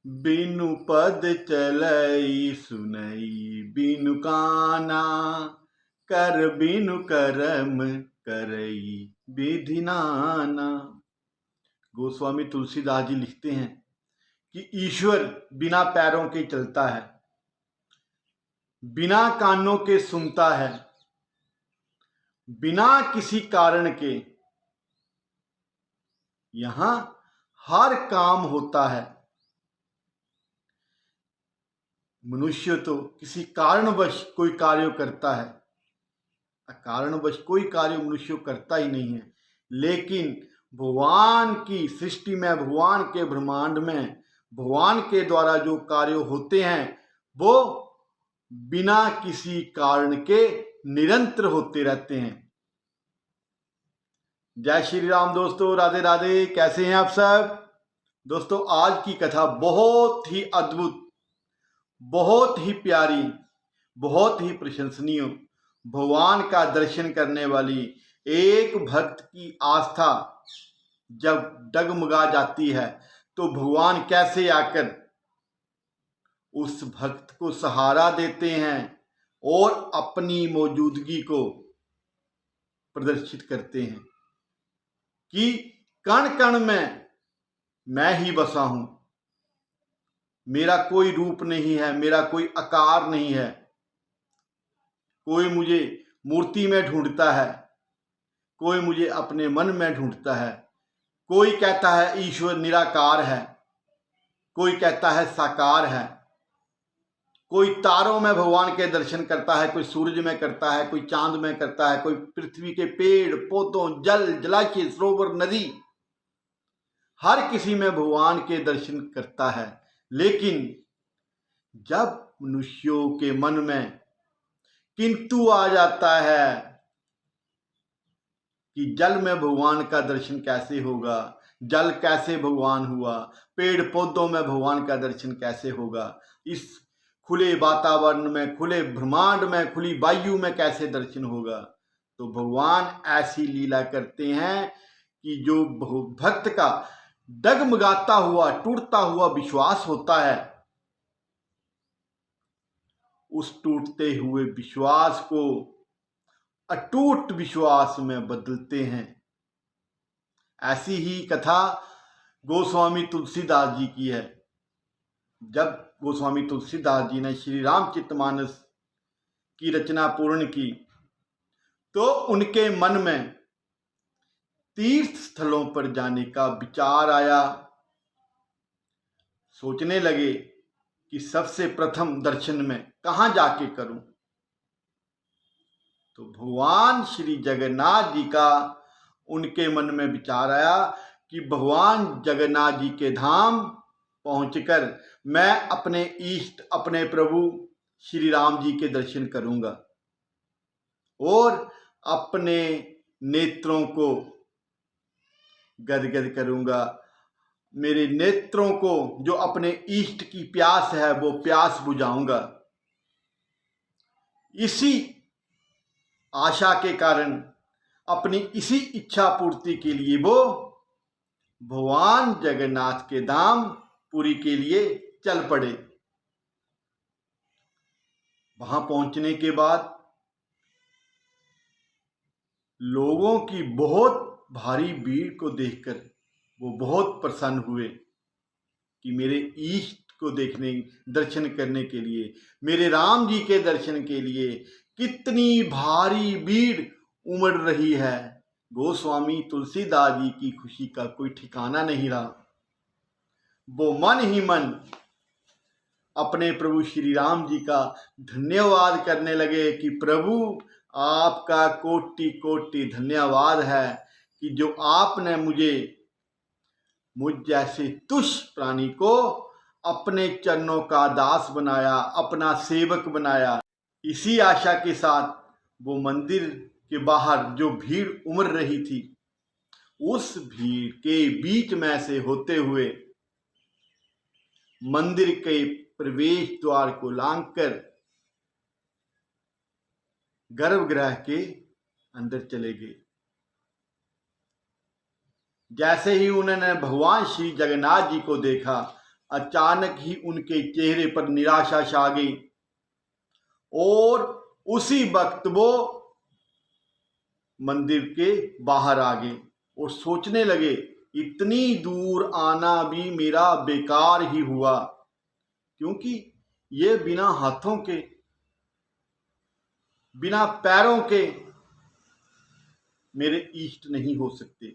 बिनु पद चलई सुनई बिनु काना, कर बिनु करम करई विधि नाना। गोस्वामी तुलसीदास जी लिखते हैं कि ईश्वर बिना पैरों के चलता है, बिना कानों के सुनता है, बिना किसी कारण के यहां हर काम होता है। मनुष्य तो किसी कारणवश कोई कार्य करता है, कारणवश कोई कार्य मनुष्य करता ही नहीं है। लेकिन भगवान की सृष्टि में, भगवान के ब्रह्मांड में, भगवान के द्वारा जो कार्य होते हैं वो बिना किसी कारण के निरंतर होते रहते हैं। जय श्री राम दोस्तों, राधे राधे। कैसे हैं आप सब दोस्तों? आज की कथा बहुत ही अद्भुत, बहुत ही प्यारी, बहुत ही प्रशंसनीय, भगवान का दर्शन करने वाली एक भक्त की आस्था जब डगमगा जाती है तो भगवान कैसे आकर उस भक्त को सहारा देते हैं और अपनी मौजूदगी को प्रदर्शित करते हैं कि कण कण में मैं ही बसा हूं, मेरा कोई रूप नहीं है, मेरा कोई आकार नहीं है। कोई मुझे मूर्ति में ढूंढता है, कोई मुझे अपने मन में ढूंढता है। कोई कहता है ईश्वर निराकार है, कोई कहता है साकार है। कोई तारों में भगवान के दर्शन करता है, कोई सूरज में करता है, कोई चांद में करता है, कोई पृथ्वी के पेड़ पौधों, जल, जलाशय, सरोवर, नदी, हर किसी में भगवान के दर्शन करता है। लेकिन जब मनुष्यों के मन में किंतु आ जाता है कि जल में भगवान का दर्शन कैसे होगा, जल कैसे भगवान हुआ, पेड़ पौधों में भगवान का दर्शन कैसे होगा, इस खुले वातावरण में, खुले ब्रह्मांड में, खुली वायु में कैसे दर्शन होगा। तो भगवान ऐसी लीला करते हैं कि जो भक्त का डगमगाता हुआ, टूटता हुआ विश्वास होता है, उस टूटते हुए विश्वास को अटूट विश्वास में बदलते हैं। ऐसी ही कथा गोस्वामी तुलसीदास जी की है। जब गोस्वामी तुलसीदास जी ने श्री रामचरितमानस की रचना पूर्ण की तो उनके मन में तीर्थ स्थलों पर जाने का विचार आया। सोचने लगे कि सबसे प्रथम दर्शन में कहां जाके करूं। तो भगवान श्री जगन्नाथ जी का उनके मन में विचार आया कि भगवान जगन्नाथ जी के धाम पहुंचकर मैं अपने इष्ट, अपने प्रभु श्री राम जी के दर्शन करूंगा और अपने नेत्रों को गदगद करूंगा। मेरे नेत्रों को, जो अपने इष्ट की प्यास है, वो प्यास बुझाऊंगा। इसी आशा के कारण, अपनी इसी इच्छा पूर्ति के लिए वो भगवान जगन्नाथ के धाम पुरी के लिए चल पड़े। वहां पहुंचने के बाद लोगों की बहुत भारी भीड़ को देखकर वो बहुत प्रसन्न हुए कि मेरे इष्ट को देखने, दर्शन करने के लिए, मेरे राम जी के दर्शन के लिए कितनी भारी भीड़ उमड़ रही है। गोस्वामी तुलसीदास जी की खुशी का कोई ठिकाना नहीं रहा। वो मन ही मन अपने प्रभु श्री राम जी का धन्यवाद करने लगे कि प्रभु आपका कोटि कोटि धन्यवाद है कि जो आपने मुझ जैसे तुच्छ प्राणी को अपने चरणों का दास बनाया, अपना सेवक बनाया। इसी आशा के साथ वो मंदिर के बाहर जो भीड़ उमड़ रही थी, उस भीड़ के बीच में से होते हुए मंदिर के प्रवेश द्वार को लांघकर गर्भगृह के अंदर चले गए। जैसे ही उन्होंने भगवान श्री जगन्नाथ जी को देखा अचानक ही उनके चेहरे पर निराशा छा गई और उसी वक्त वो मंदिर के बाहर आ गए और सोचने लगे, इतनी दूर आना भी मेरा बेकार ही हुआ, क्योंकि ये बिना हाथों के, बिना पैरों के मेरे इष्ट नहीं हो सकते।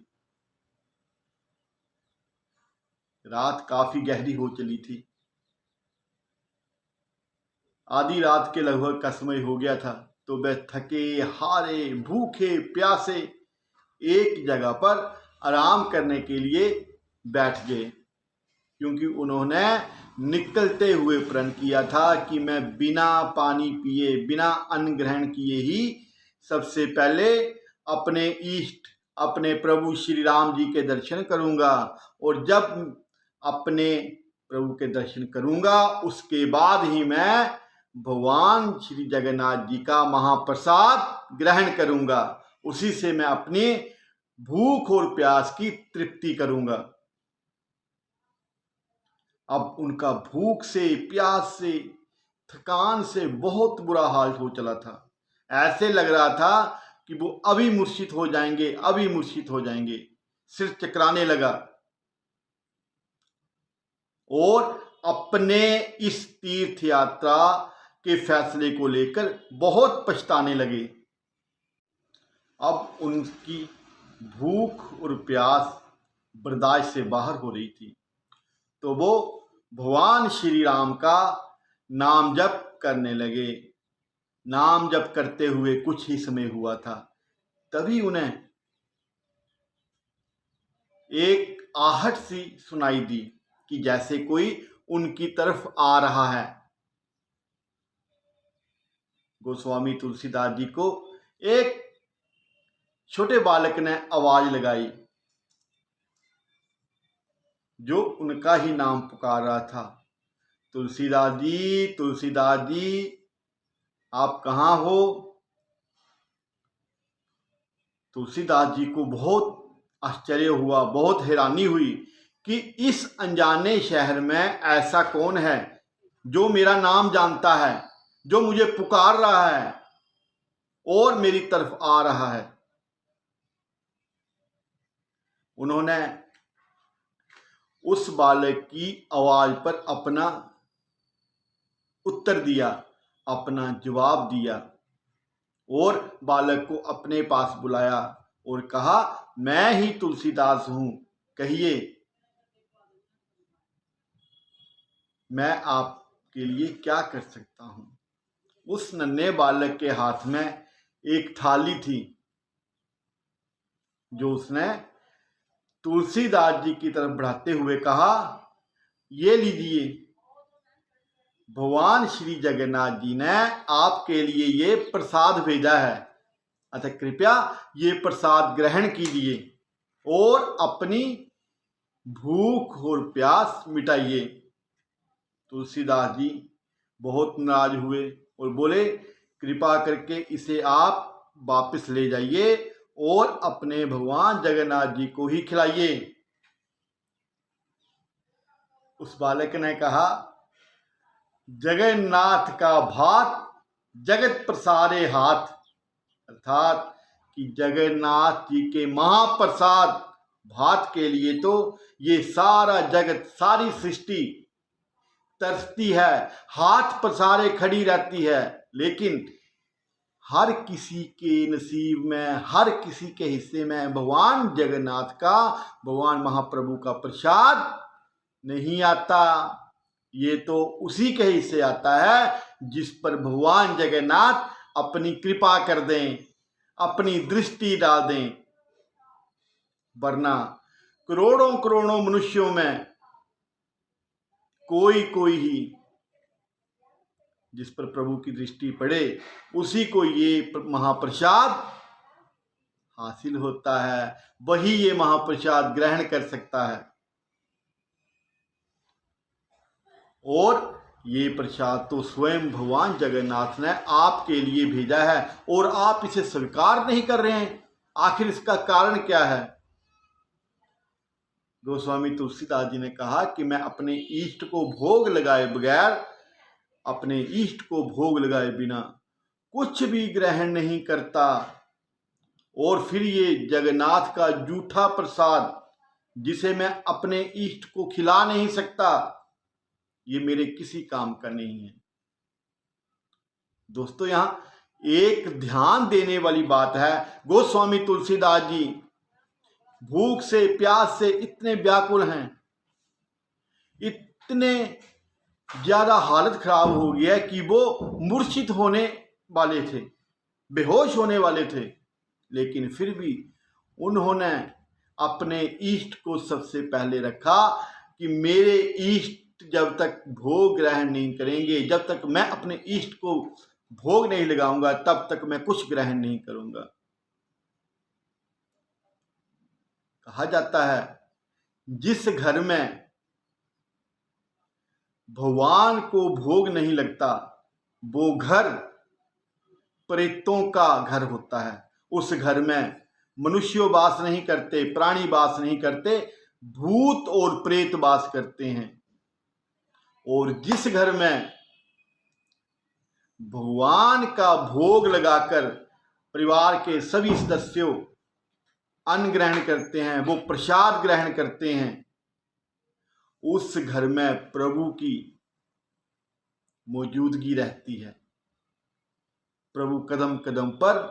रात काफी गहरी हो चली थी। आधी रात के लगभग का समय हो गया था। तो वह थके हारे भूखे प्यासे एक जगह पर आराम करने के लिए बैठ गए, क्योंकि उन्होंने निकलते हुए प्रण किया था कि मैं बिना पानी पिए, बिना अन्न ग्रहण किए ही सबसे पहले अपने इष्ट, अपने प्रभु श्री राम जी के दर्शन करूंगा, और जब अपने प्रभु के दर्शन करूंगा उसके बाद ही मैं भगवान श्री जगन्नाथ जी का महाप्रसाद ग्रहण करूंगा, उसी से मैं अपनी भूख और प्यास की तृप्ति करूंगा। अब उनका भूख से, प्यास से, थकान से बहुत बुरा हाल हो चला था। ऐसे लग रहा था कि वो अभी मूर्छित हो जाएंगे, अभी मूर्छित हो जाएंगे। सिर चकराने लगा और अपने इस तीर्थ यात्रा के फैसले को लेकर बहुत पछताने लगे। अब उनकी भूख और प्यास बर्दाश्त से बाहर हो रही थी, तो वो भगवान श्री राम का नाम जप करने लगे। नाम जप करते हुए कुछ ही समय हुआ था, तभी उन्हें एक आहट सी सुनाई दी कि जैसे कोई उनकी तरफ आ रहा है। गोस्वामी तुलसीदास जी को एक छोटे बालक ने आवाज लगाई, जो उनका ही नाम पुकार रहा था, तुलसीदास जी, तुलसीदास जी, आप कहाँ हो? तुलसीदास जी को बहुत आश्चर्य हुआ, बहुत हैरानी हुई कि इस अनजाने शहर में ऐसा कौन है जो मेरा नाम जानता है, जो मुझे पुकार रहा है और मेरी तरफ आ रहा है। उन्होंने उस बालक की आवाज पर अपना उत्तर दिया, अपना जवाब दिया और बालक को अपने पास बुलाया और कहा, मैं ही तुलसीदास हूं, कहिए मैं आपके लिए क्या कर सकता हूं। उस नन्हे बालक के हाथ में एक थाली थी, जो उसने तुलसीदास जी की तरफ बढ़ाते हुए कहा, ये लीजिए, भगवान श्री जगन्नाथ जी ने आपके लिए ये प्रसाद भेजा है, अतः कृपया ये प्रसाद ग्रहण कीजिए और अपनी भूख और प्यास मिटाइए। तुलसीदास जी बहुत नाराज हुए और बोले, कृपा करके इसे आप वापस ले जाइए और अपने भगवान जगन्नाथ जी को ही खिलाइए। उस बालक ने कहा, जगन्नाथ का भात जगत प्रसारे हाथ, अर्थात कि जगन्नाथ जी के महाप्रसाद भात के लिए तो ये सारा जगत, सारी सृष्टि तरसती है, हाथ पसारे खड़ी रहती है, लेकिन हर किसी के नसीब में, हर किसी के हिस्से में भगवान जगन्नाथ का, भगवान महाप्रभु का प्रसाद नहीं आता। ये तो उसी के हिस्से आता है जिस पर भगवान जगन्नाथ अपनी कृपा कर दें, अपनी दृष्टि डाल दें, वरना करोड़ों करोड़ों मनुष्यों में कोई कोई ही जिस पर प्रभु की दृष्टि पड़े, उसी को ये महाप्रसाद हासिल होता है, वही ये महाप्रसाद ग्रहण कर सकता है। और ये प्रसाद तो स्वयं भगवान जगन्नाथ ने आपके लिए भेजा है और आप इसे स्वीकार नहीं कर रहे हैं, आखिर इसका कारण क्या है? गोस्वामी तुलसीदास जी ने कहा कि मैं अपने इष्ट को भोग लगाए बगैर, अपने इष्ट को भोग लगाए बिना कुछ भी ग्रहण नहीं करता। और फिर ये जगन्नाथ का जूठा प्रसाद जिसे मैं अपने इष्ट को खिला नहीं सकता, ये मेरे किसी काम का नहीं है। दोस्तों, यहां एक ध्यान देने वाली बात है, गोस्वामी तुलसीदास जी भूख से प्यास से इतने व्याकुल हैं, इतने ज्यादा हालत खराब हो गई है कि वो मूर्छित होने वाले थे, बेहोश होने वाले थे, लेकिन फिर भी उन्होंने अपने इष्ट को सबसे पहले रखा कि मेरे इष्ट जब तक भोग ग्रहण नहीं करेंगे, जब तक मैं अपने इष्ट को भोग नहीं लगाऊंगा, तब तक मैं कुछ ग्रहण नहीं करूंगा। कहा जाता है जिस घर में भगवान को भोग नहीं लगता वो घर प्रेतों का घर होता है। उस घर में मनुष्य वास नहीं करते, प्राणी वास नहीं करते, भूत और प्रेत वास करते हैं। और जिस घर में भगवान का भोग लगाकर परिवार के सभी सदस्यों अन्न ग्रहण करते हैं, वो प्रसाद ग्रहण करते हैं, उस घर में प्रभु की मौजूदगी रहती है। प्रभु कदम कदम पर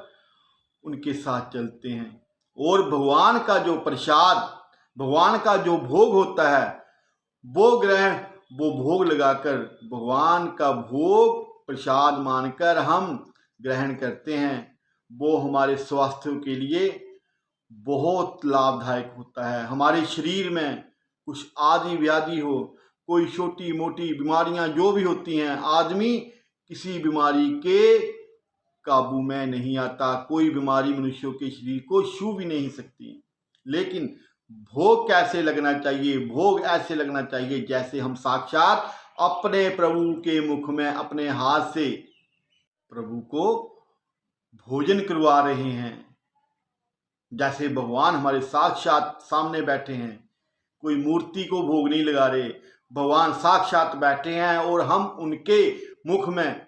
उनके साथ चलते हैं और भगवान का जो प्रसाद, भगवान का जो भोग होता है, वो भोग लगाकर भगवान का भोग प्रसाद मानकर हम ग्रहण करते हैं। वो हमारे स्वास्थ्य के लिए बहुत लाभदायक होता है। हमारे शरीर में कुछ आदि व्याधि हो, कोई छोटी मोटी बीमारियां जो भी होती हैं, आदमी किसी बीमारी के काबू में नहीं आता। कोई बीमारी मनुष्यों के शरीर को छू भी नहीं सकती। लेकिन भोग कैसे लगना चाहिए? भोग ऐसे लगना चाहिए जैसे हम साक्षात अपने प्रभु के मुख में अपने हाथ से प्रभु को भोजन करवा रहे हैं, जैसे भगवान हमारे साक्षात सामने बैठे हैं। कोई मूर्ति को भोग नहीं लगा रहे, भगवान साक्षात बैठे हैं और हम उनके मुख में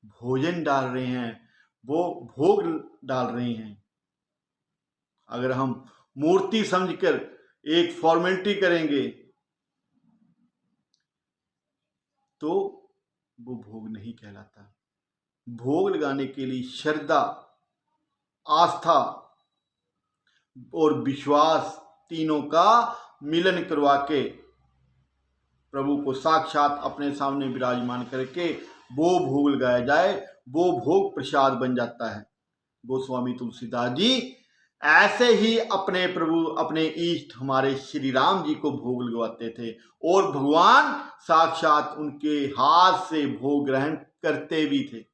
भोजन डाल रहे हैं, वो भोग डाल रहे हैं। अगर हम मूर्ति समझकर एक फॉर्मेलिटी करेंगे तो वो भोग नहीं कहलाता। भोग लगाने के लिए श्रद्धा, आस्था और विश्वास तीनों का मिलन करवा के प्रभु को साक्षात अपने सामने विराजमान करके वो भोग लगाया जाए, वो भोग प्रसाद बन जाता है। गोस्वामी तुलसीदास जी ऐसे ही अपने प्रभु, अपने इष्ट हमारे श्री राम जी को भोग लगवाते थे और भगवान साक्षात उनके हाथ से भोग ग्रहण करते भी थे।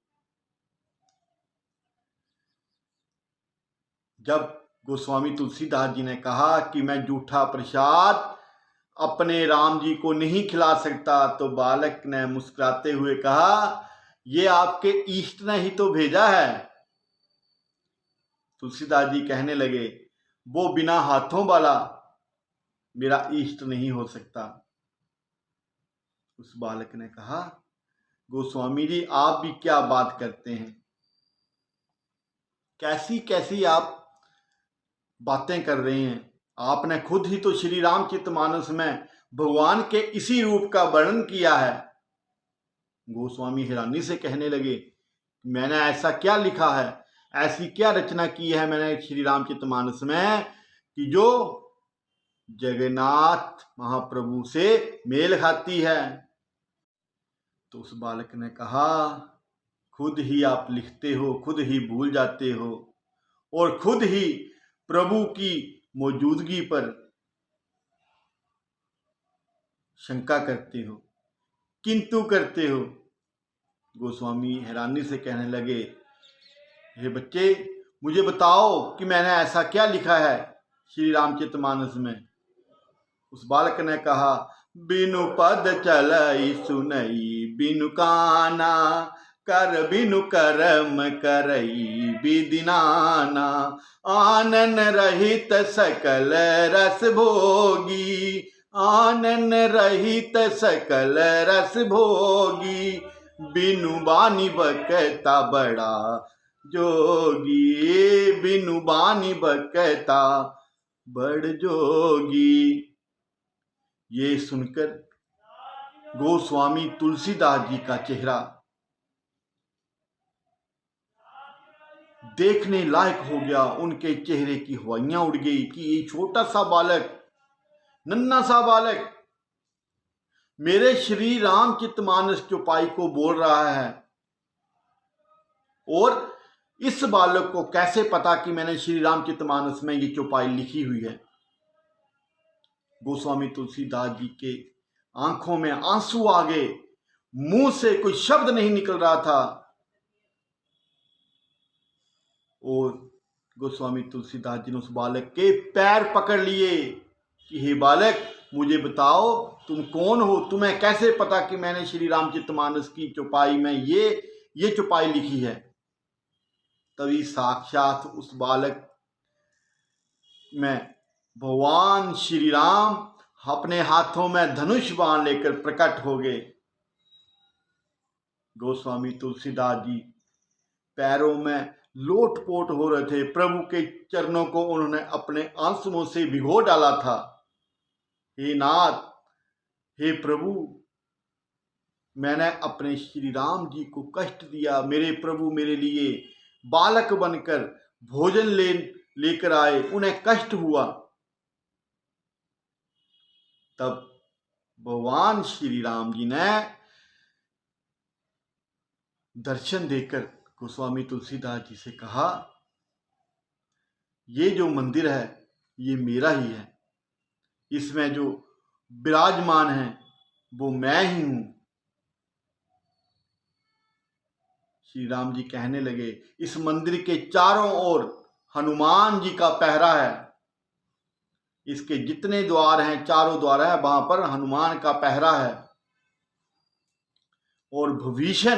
जब गोस्वामी तुलसीदास जी ने कहा कि मैं जूठा प्रसाद अपने राम जी को नहीं खिला सकता, तो बालक ने मुस्कुराते हुए कहा, ये आपके इष्ट ने ही तो भेजा है। तुलसीदास जी कहने लगे, वो बिना हाथों वाला मेरा इष्ट नहीं हो सकता। उस बालक ने कहा, गोस्वामी जी आप भी क्या बात करते हैं, कैसी कैसी आप बातें कर रहे हैं। आपने खुद ही तो श्री रामचरितमानस में भगवान के इसी रूप का वर्णन किया है। गोस्वामी हैरानी से कहने लगे, मैंने ऐसा क्या लिखा है, ऐसी क्या रचना की है मैंने श्री रामचरितमानस में कि जो जगन्नाथ महाप्रभु से मेल खाती है। तो उस बालक ने कहा, खुद ही आप लिखते हो, खुद ही भूल जाते हो और खुद ही प्रभु की मौजूदगी पर शंका करते हो, किंतु करते हो। गोस्वामी हैरानी से कहने लगे, हे बच्चे मुझे बताओ कि मैंने ऐसा क्या लिखा है श्री रामचरितमानस में। उस बालक ने कहा, बिनु पद चलई सुनई बिनु काना, कर बिनु कर्म करई विदिनाना, आनन रहित सकल रस भोगी, आनन रहित सकल रस भोगी, बिनु बानी बकता बड़ा जोगी, बिनु बानी बकता बड़ जोगी। ये सुनकर गोस्वामी तुलसीदास जी का चेहरा देखने लायक हो गया। उनके चेहरे की हवाइयां उड़ गई कि ये छोटा सा बालक, नन्हा सा बालक मेरे श्री रामचरितमानस चौपाई को बोल रहा है, और इस बालक को कैसे पता कि मैंने श्री रामचरितमानस में ये चौपाई लिखी हुई है। गोस्वामी तुलसीदास जी के आंखों में आंसू आ गए, मुंह से कोई शब्द नहीं निकल रहा था, और गोस्वामी तुलसीदास जी ने उस बालक के पैर पकड़ लिए कि हे बालक, मुझे बताओ तुम कौन हो, तुम्हें कैसे पता कि मैंने श्री रामचरितमानस की चौपाई में ये चौपाई लिखी है। तभी साक्षात उस बालक में भगवान श्री राम अपने हाथों में धनुष बाण लेकर प्रकट हो गए। गोस्वामी तुलसीदास जी पैरों में लोटपोट हो रहे थे, प्रभु के चरणों को उन्होंने अपने आंसुओं से भिगो डाला था। हे नाथ, हे प्रभु, मैंने अपने श्री राम जी को कष्ट दिया, मेरे प्रभु मेरे लिए बालक बनकर भोजन लेकर आए, उन्हें कष्ट हुआ। तब भगवान श्री राम जी ने दर्शन देकर गोस्वामी तुलसीदास जी से कहा, ये जो मंदिर है ये मेरा ही है, इसमें जो विराजमान है वो मैं ही हूं। श्री राम जी कहने लगे, इस मंदिर के चारों ओर हनुमान जी का पहरा है, इसके जितने द्वार हैं, चारों द्वार हैं, वहां पर हनुमान का पहरा है, और भविष्य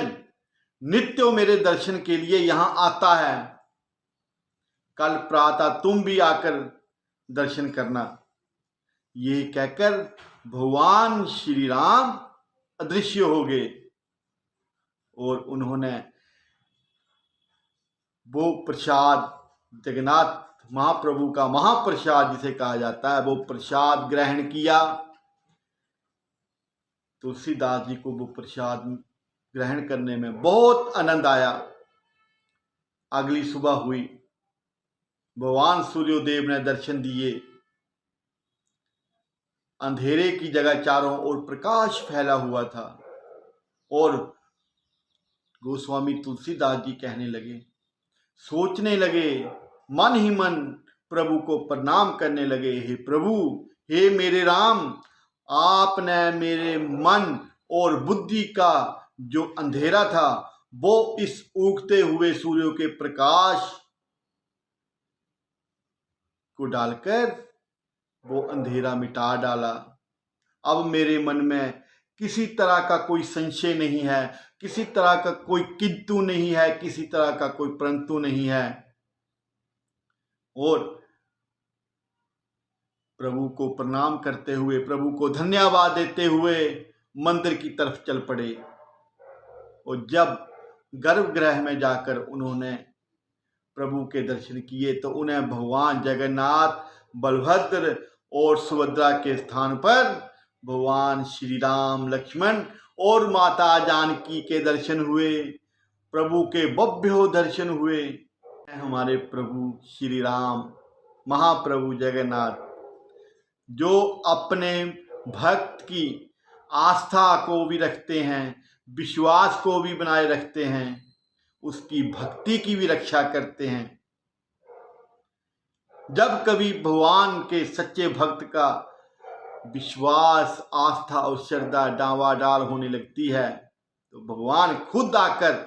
नित्य मेरे दर्शन के लिए यहां आता है। कल प्रातः तुम भी आकर दर्शन करना। ये कहकर भगवान श्री राम अदृश्य हो गए, और उन्होंने वो प्रसाद, जगन्नाथ महाप्रभु का महाप्रसाद जिसे कहा जाता है, वो प्रसाद ग्रहण किया। तुलसीदास जी को वो प्रसाद ग्रहण करने में बहुत आनंद आया। अगली सुबह हुई, भगवान सूर्योदेव ने दर्शन दिए। अंधेरे की जगह चारों ओर प्रकाश फैला हुआ था, और गोस्वामी तुलसीदास जी कहने लगे, सोचने लगे, मन ही मन प्रभु को प्रणाम करने लगे, हे प्रभु, हे मेरे राम, आपने मेरे मन और बुद्धि का जो अंधेरा था वो इस उगते हुए सूर्य के प्रकाश को डालकर वो अंधेरा मिटा डाला। अब मेरे मन में किसी तरह का कोई संशय नहीं है, किसी तरह का कोई किंतु नहीं है, किसी तरह का कोई परंतु नहीं है। और प्रभु को प्रणाम करते हुए, प्रभु को धन्यवाद देते हुए मंदिर की तरफ चल पड़े। और जब गर्भगृह में जाकर उन्होंने प्रभु के दर्शन किए तो उन्हें भगवान जगन्नाथ, बलभद्र और सुभद्रा के स्थान पर भगवान श्री राम, लक्ष्मण और माता जानकी के दर्शन हुए। प्रभु के भव्य दर्शन हुए। हमारे प्रभु श्री राम, महाप्रभु जगन्नाथ, जो अपने भक्त की आस्था को भी रखते हैं, विश्वास को भी बनाए रखते हैं, उसकी भक्ति की भी रक्षा करते हैं। जब कभी भगवान के सच्चे भक्त का विश्वास, आस्था और श्रद्धा डावाडाल होने लगती है तो भगवान खुद आकर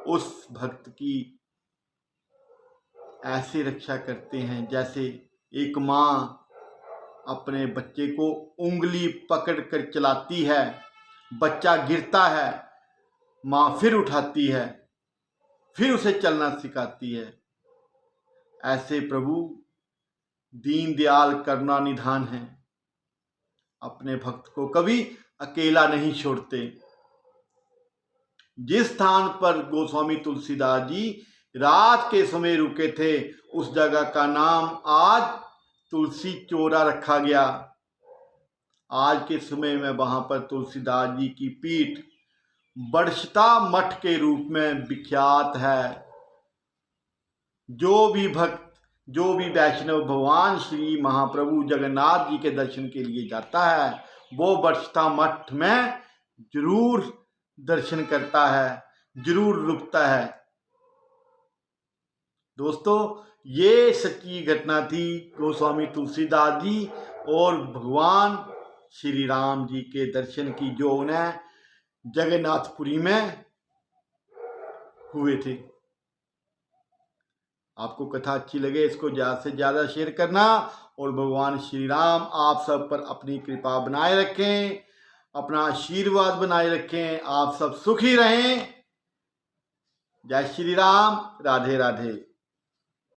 उस भक्त की ऐसे रक्षा करते हैं जैसे एक माँ अपने बच्चे को उंगली पकड़ कर चलाती है, बच्चा गिरता है माँ फिर उठाती है, फिर उसे चलना सिखाती है। ऐसे प्रभु दीनदयाल करुणानिधान हैं, अपने भक्त को कभी अकेला नहीं छोड़ते। जिस स्थान पर गोस्वामी तुलसीदास जी रात के समय रुके थे उस जगह का नाम आज तुलसी चोरा रखा गया। आज के समय में वहां पर तुलसीदास जी की पीठ बड़शता मठ के रूप में विख्यात है। जो भी भक्त, जो भी वैष्णव भगवान श्री महाप्रभु जगन्नाथ जी के दर्शन के लिए जाता है वो बड़शता मठ में जरूर दर्शन करता है, जरूर रुकता है। दोस्तों, ये सच्ची घटना थी गोस्वामी तुलसीदास जी और भगवान श्री राम जी के दर्शन की, जो उन्हें जगन्नाथपुरी में हुए थे। आपको कथा अच्छी लगे इसको ज़्यादा से ज़्यादा शेयर करना, और भगवान श्री राम आप सब पर अपनी कृपा बनाए रखें, अपना आशीर्वाद बनाए रखें, आप सब सुखी रहें। जय श्री राम, राधे राधे।